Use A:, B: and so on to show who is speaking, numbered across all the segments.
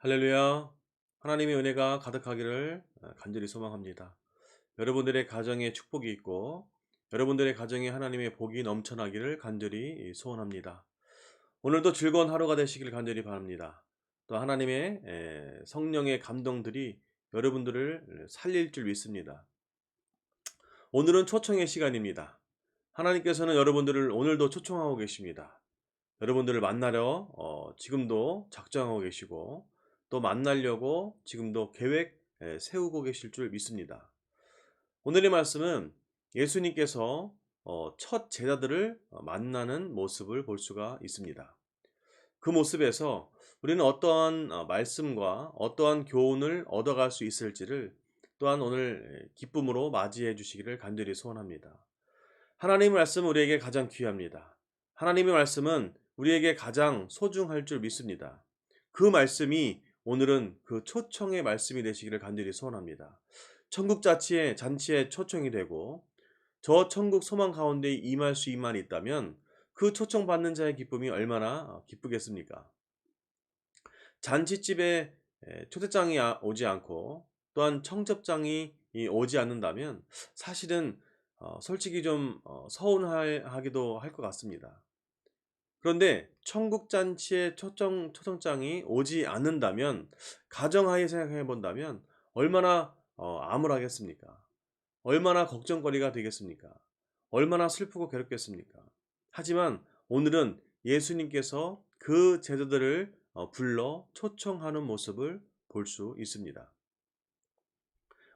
A: 할렐루야. 하나님의 은혜가 가득하기를 간절히 소망합니다. 여러분들의 가정에 축복이 있고 여러분들의 가정에 하나님의 복이 넘쳐나기를 간절히 소원합니다. 오늘도 즐거운 하루가 되시길 간절히 바랍니다. 또 하나님의 성령의 감동들이 여러분들을 살릴 줄 믿습니다. 오늘은 초청의 시간입니다. 하나님께서는 여러분들을 오늘도 초청하고 계십니다. 여러분들을 만나려 지금도 작정하고 계시고 또 만나려고 지금도 계획 세우고 계실 줄 믿습니다. 오늘의 말씀은 예수님께서 첫 제자들을 만나는 모습을 볼 수가 있습니다. 그 모습에서 우리는 어떠한 말씀과 어떠한 교훈을 얻어갈 수 있을지를 또한 오늘 기쁨으로 맞이해 주시기를 간절히 소원합니다. 하나님의 말씀은 우리에게 가장 귀합니다. 하나님의 말씀은 우리에게 가장 소중할 줄 믿습니다. 그 말씀이 오늘은 그 초청의 말씀이 되시기를 간절히 소원합니다. 천국 잔치에 초청이 되고 저 천국 소망 가운데 임할 수만 있다면 그 초청받는 자의 기쁨이 얼마나 기쁘겠습니까? 잔치집에 초대장이 오지 않고 또한 청첩장이 오지 않는다면 사실은 솔직히 좀 서운하기도 할 것 같습니다. 그런데 천국 잔치에 초청장이 오지 않는다면 가정하에 생각해 본다면 얼마나 암울하겠습니까? 얼마나 걱정거리가 되겠습니까? 얼마나 슬프고 괴롭겠습니까? 하지만 오늘은 예수님께서 그 제자들을 불러 초청하는 모습을 볼 수 있습니다.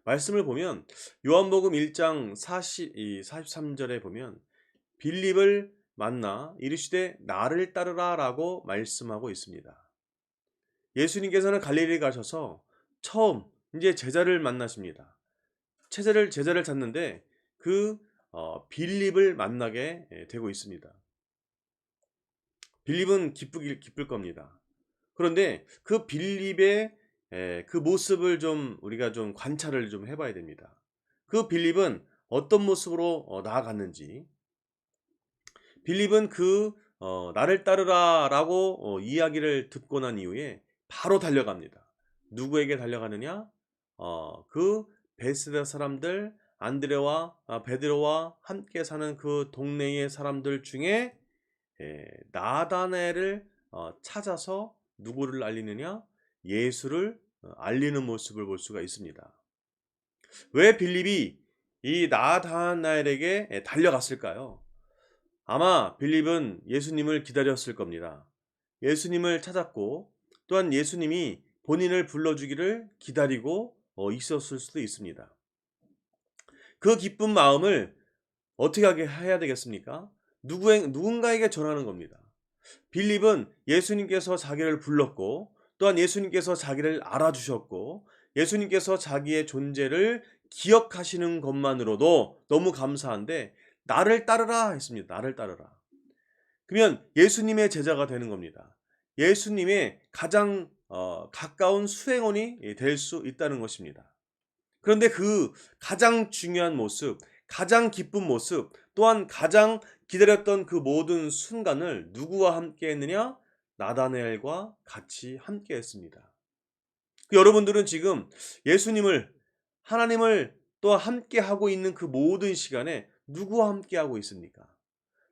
A: 말씀을 보면 요한복음 1장 43절에 보면 빌립을 만나 이르시되 나를 따르라라고 말씀하고 있습니다. 예수님께서는 갈릴리 가셔서 처음 이제 제자를 만나십니다. 제자를 찾는데 그 빌립을 만나게 되고 있습니다. 빌립은 기쁠 겁니다. 그런데 그 빌립의 그 모습을 좀 우리가 좀 관찰을 좀 해봐야 됩니다. 그 빌립은 어떤 모습으로 나아갔는지, 빌립은 나를 따르라라고 이야기를 듣고 난 이후에 바로 달려갑니다. 누구에게 달려가느냐? 그 베스다 사람들 안드레와 베드로와 함께 사는 그 동네의 사람들 중에 나다나엘을 찾아서 누구를 알리느냐? 예수를 알리는 모습을 볼 수가 있습니다. 왜 빌립이 이 나다나엘에게 달려갔을까요? 아마 빌립은 예수님을 기다렸을 겁니다. 예수님을 찾았고 또한 예수님이 본인을 불러주기를 기다리고 있었을 수도 있습니다. 그 기쁜 마음을 어떻게 해야 되겠습니까? 누군가에게 전하는 겁니다. 빌립은 예수님께서 자기를 불렀고 또한 예수님께서 자기를 알아주셨고 예수님께서 자기의 존재를 기억하시는 것만으로도 너무 감사한데 나를 따르라 했습니다. 나를 따르라. 그러면 예수님의 제자가 되는 겁니다. 예수님의 가장 가까운 수행원이 될 수 있다는 것입니다. 그런데 그 가장 중요한 모습, 가장 기쁜 모습, 또한 가장 기다렸던 그 모든 순간을 누구와 함께 했느냐? 나다나엘과 같이 함께 했습니다. 여러분들은 지금 예수님을, 하나님을 또 함께 하고 있는 그 모든 시간에 누구와 함께 하고 있습니까?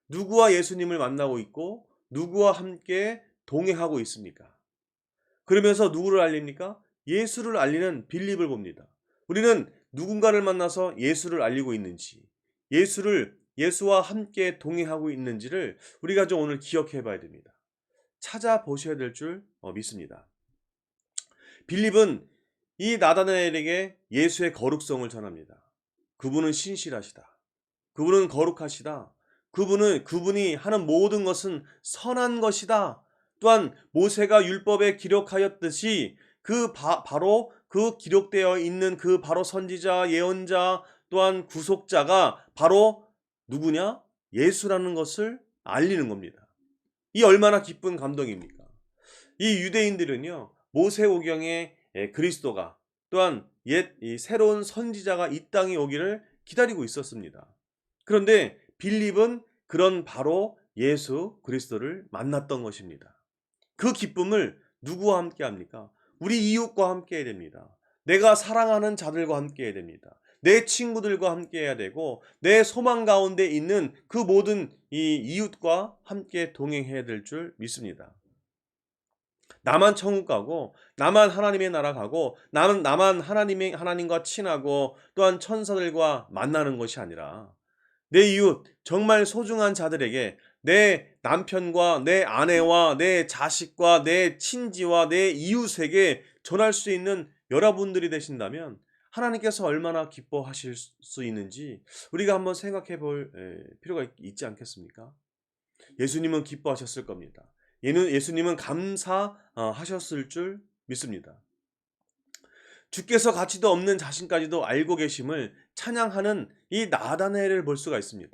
A: 누구와 예수님을 만나고 있고 누구와 함께 동행하고 있습니까? 그러면서 누구를 알립니까? 예수를 알리는 빌립을 봅니다. 우리는 누군가를 만나서 예수를 알리고 있는지, 예수와 함께 동행하고 있는지를 우리가 좀 오늘 기억해 봐야 됩니다. 찾아보셔야 될 줄 믿습니다. 빌립은 이 나다나엘에게 예수의 거룩성을 전합니다. 그분은 신실하시다. 그분은 거룩하시다. 그분이 하는 모든 것은 선한 것이다. 또한 모세가 율법에 기록하였듯이 바로 그 기록되어 있는 그 바로 선지자, 예언자, 또한 구속자가 바로 누구냐? 예수라는 것을 알리는 겁니다. 이 얼마나 기쁜 감동입니까? 이 유대인들은요, 모세오경에 그리스도가 또한 이 새로운 선지자가 이 땅에 오기를 기다리고 있었습니다. 그런데 빌립은 그런 바로 예수 그리스도를 만났던 것입니다. 그 기쁨을 누구와 함께 합니까? 우리 이웃과 함께 해야 됩니다. 내가 사랑하는 자들과 함께 해야 됩니다. 내 친구들과 함께 해야 되고 내 소망 가운데 있는 그 모든 이 이웃과 함께 동행해야 될 줄 믿습니다. 나만 천국 가고 나만 하나님의 나라 가고 나만 하나님과 친하고 또한 천사들과 만나는 것이 아니라 내 이웃 정말 소중한 자들에게 내 남편과 내 아내와 내 자식과 내 친지와 내 이웃에게 전할 수 있는 여러분들이 되신다면 하나님께서 얼마나 기뻐하실 수 있는지 우리가 한번 생각해 볼 필요가 있지 않겠습니까? 예수님은 기뻐하셨을 겁니다. 예수님은 감사하셨을 줄 믿습니다. 주께서 가치도 없는 자신까지도 알고 계심을 찬양하는 이 나다나엘을 볼 수가 있습니다.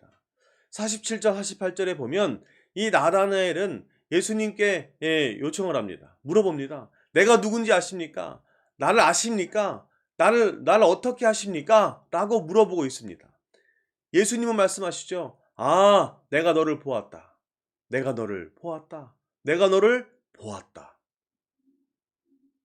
A: 47절 48절에 보면 이 나다나엘은 예수님께 요청을 합니다. 물어봅니다. 내가 누군지 아십니까? 나를 아십니까? 나를 어떻게 하십니까? 라고 물어보고 있습니다. 예수님은 말씀하시죠. 아, 내가 너를 보았다. 내가 너를 보았다. 내가 너를 보았다.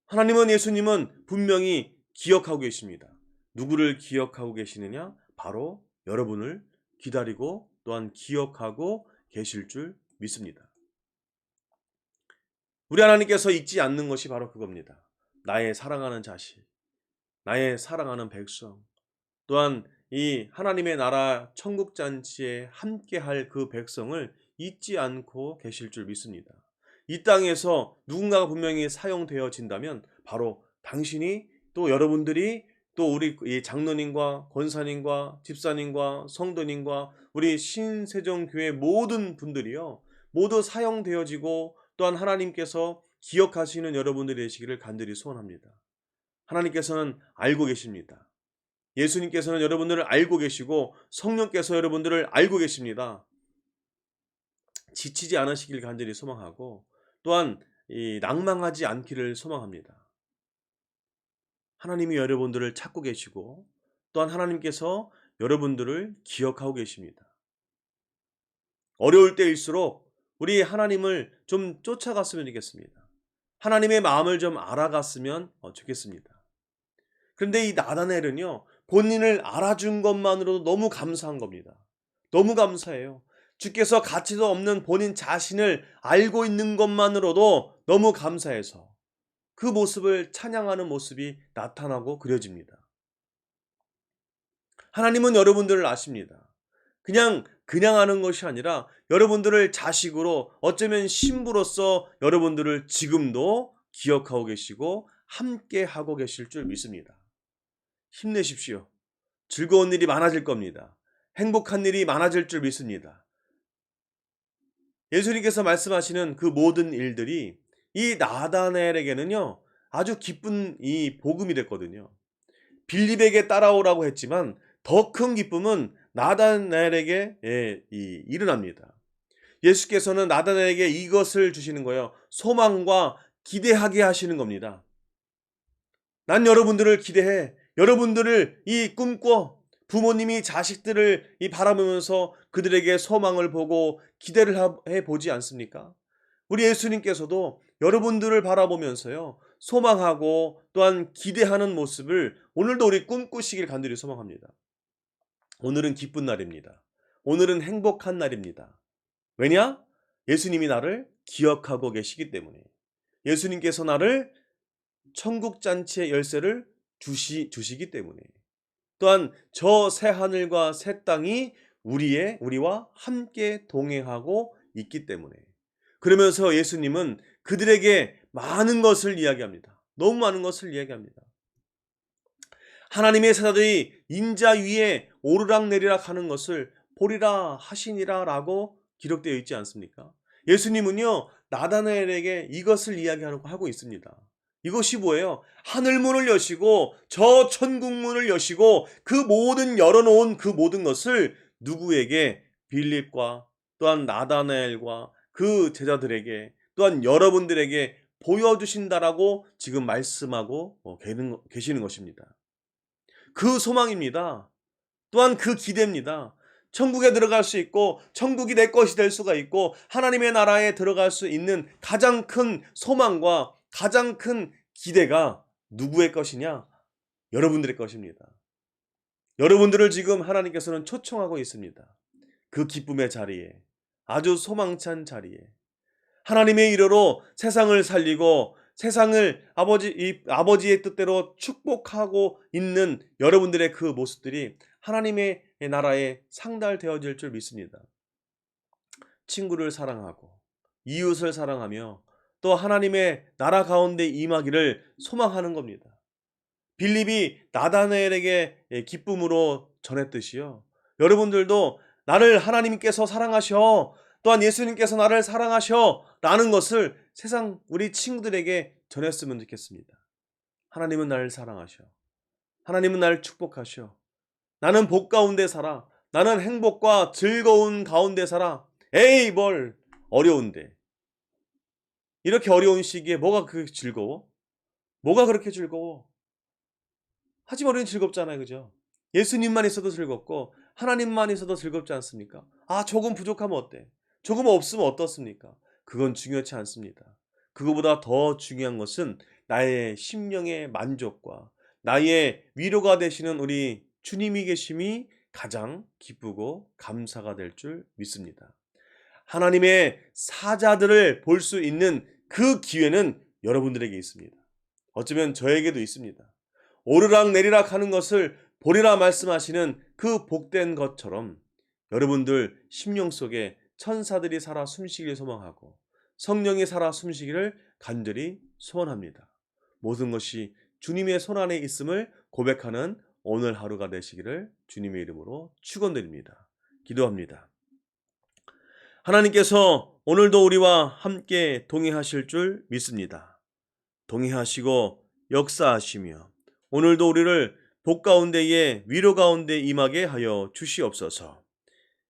A: 하나님은 예수님은 분명히 기억하고 계십니다. 누구를 기억하고 계시느냐? 바로 여러분을 기다리고 또한 기억하고 계실 줄 믿습니다. 우리 하나님께서 잊지 않는 것이 바로 그겁니다. 나의 사랑하는 자식, 나의 사랑하는 백성, 또한 이 하나님의 나라 천국 잔치에 함께할 그 백성을 잊지 않고 계실 줄 믿습니다. 이 땅에서 누군가가 분명히 사용되어진다면 바로 당신이 또 여러분들이 또 우리 장로님과 권사님과 집사님과 성도님과 우리 신세종교회 모든 분들이요 모두 사용되어지고 또한 하나님께서 기억하시는 여러분들이 되시기를 간절히 소원합니다. 하나님께서는 알고 계십니다. 예수님께서는 여러분들을 알고 계시고 성령께서 여러분들을 알고 계십니다. 지치지 않으시길 간절히 소망하고 또한 낭망하지 않기를 소망합니다. 하나님이 여러분들을 찾고 계시고 또한 하나님께서 여러분들을 기억하고 계십니다. 어려울 때일수록 우리 하나님을 좀 쫓아갔으면 좋겠습니다. 하나님의 마음을 좀 알아갔으면 좋겠습니다. 그런데 이 나다나엘은요 본인을 알아준 것만으로도 너무 감사한 겁니다. 너무 감사해요. 주께서 가치도 없는 본인 자신을 알고 있는 것만으로도 너무 감사해서 그 모습을 찬양하는 모습이 나타나고 그려집니다. 하나님은 여러분들을 아십니다. 그냥 아는 것이 아니라 여러분들을 자식으로 어쩌면 신부로서 여러분들을 지금도 기억하고 계시고 함께 하고 계실 줄 믿습니다. 힘내십시오. 즐거운 일이 많아질 겁니다. 행복한 일이 많아질 줄 믿습니다. 예수님께서 말씀하시는 그 모든 일들이 이 나다나엘에게는요 아주 기쁜 이 복음이 됐거든요. 빌립에게 따라오라고 했지만 더 큰 기쁨은 나다나엘에게 일어납니다. 예수께서는 나다나엘에게 이것을 주시는 거예요. 소망과 기대하게 하시는 겁니다. 난 여러분들을 기대해. 여러분들을 꿈꿔. 부모님이 자식들을 바라보면서 그들에게 소망을 보고 기대를 해보지 않습니까? 우리 예수님께서도 여러분들을 바라보면서요 소망하고 또한 기대하는 모습을 오늘도 우리 꿈꾸시길 간절히 소망합니다. 오늘은 기쁜 날입니다. 오늘은 행복한 날입니다. 왜냐? 예수님이 나를 기억하고 계시기 때문에. 예수님께서 나를 천국잔치의 열쇠를 주시기 때문에. 또한 저 새 하늘과 새 땅이 우리와 함께 동행하고 있기 때문에. 그러면서 예수님은 그들에게 많은 것을 이야기합니다. 너무 많은 것을 이야기합니다. 하나님의 사자들이 인자 위에 오르락내리락 하는 것을 보리라 하시니라 라고 기록되어 있지 않습니까? 예수님은요 나다나엘에게 이것을 이야기하고 있습니다. 이것이 뭐예요? 하늘문을 여시고 저 천국문을 여시고 그 모든 열어놓은 그 모든 것을 누구에게? 빌립과 또한 나다나엘과 그 제자들에게 또한 여러분들에게 보여주신다라고 지금 말씀하고 계시는 것입니다. 그 소망입니다. 또한 그 기대입니다. 천국에 들어갈 수 있고 천국이 내 것이 될 수가 있고 하나님의 나라에 들어갈 수 있는 가장 큰 소망과 가장 큰 기대가 누구의 것이냐? 여러분들의 것입니다. 여러분들을 지금 하나님께서는 초청하고 있습니다. 그 기쁨의 자리에, 아주 소망찬 자리에 하나님의 이름으로 세상을 살리고 세상을 아버지의 뜻대로 축복하고 있는 여러분들의 그 모습들이 하나님의 나라에 상달되어질 줄 믿습니다. 친구를 사랑하고 이웃을 사랑하며 또 하나님의 나라 가운데 임하기를 소망하는 겁니다. 빌립이 나다나엘에게 기쁨으로 전했듯이요. 여러분들도 나를 하나님께서 사랑하셔, 또한 예수님께서 나를 사랑하셔 라는 것을 세상 우리 친구들에게 전했으면 좋겠습니다. 하나님은 나를 사랑하셔. 하나님은 나를 축복하셔. 나는 복 가운데 살아. 나는 행복과 즐거운 가운데 살아. 에이 뭘 어려운데. 이렇게 어려운 시기에 뭐가 그렇게 즐거워? 뭐가 그렇게 즐거워? 하지만 우리는 즐겁잖아요. 그죠? 예수님만 있어도 즐겁고 하나님만 있어도 즐겁지 않습니까? 아, 조금 부족하면 어때? 조금 없으면 어떻습니까? 그건 중요치 않습니다. 그거보다 더 중요한 것은 나의 심령의 만족과 나의 위로가 되시는 우리 주님이 계심이 가장 기쁘고 감사가 될 줄 믿습니다. 하나님의 사자들을 볼 수 있는 그 기회는 여러분들에게 있습니다. 어쩌면 저에게도 있습니다. 오르락 내리락 하는 것을 보리라 말씀하시는 그 복된 것처럼 여러분들 심령 속에 천사들이 살아 숨쉬기를 소망하고 성령이 살아 숨쉬기를 간절히 소원합니다. 모든 것이 주님의 손 안에 있음을 고백하는 오늘 하루가 되시기를 주님의 이름으로 축원드립니다. 기도합니다. 하나님께서 오늘도 우리와 함께 동행하실 줄 믿습니다. 동행하시고 역사하시며 오늘도 우리를 복 가운데에 위로 가운데 임하게 하여 주시옵소서.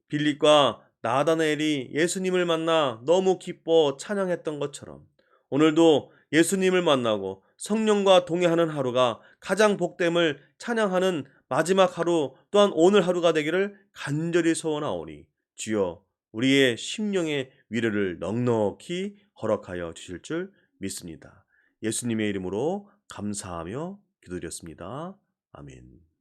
A: 빌립과 나다나엘이 예수님을 만나 너무 기뻐 찬양했던 것처럼 오늘도 예수님을 만나고 성령과 동행하는 하루가 가장 복됨을 찬양하는 마지막 하루 또한 오늘 하루가 되기를 간절히 소원하오니 주여 우리의 심령의 위로를 넉넉히 허락하여 주실 줄 믿습니다. 예수님의 이름으로 감사하며 기도드렸습니다. 아멘.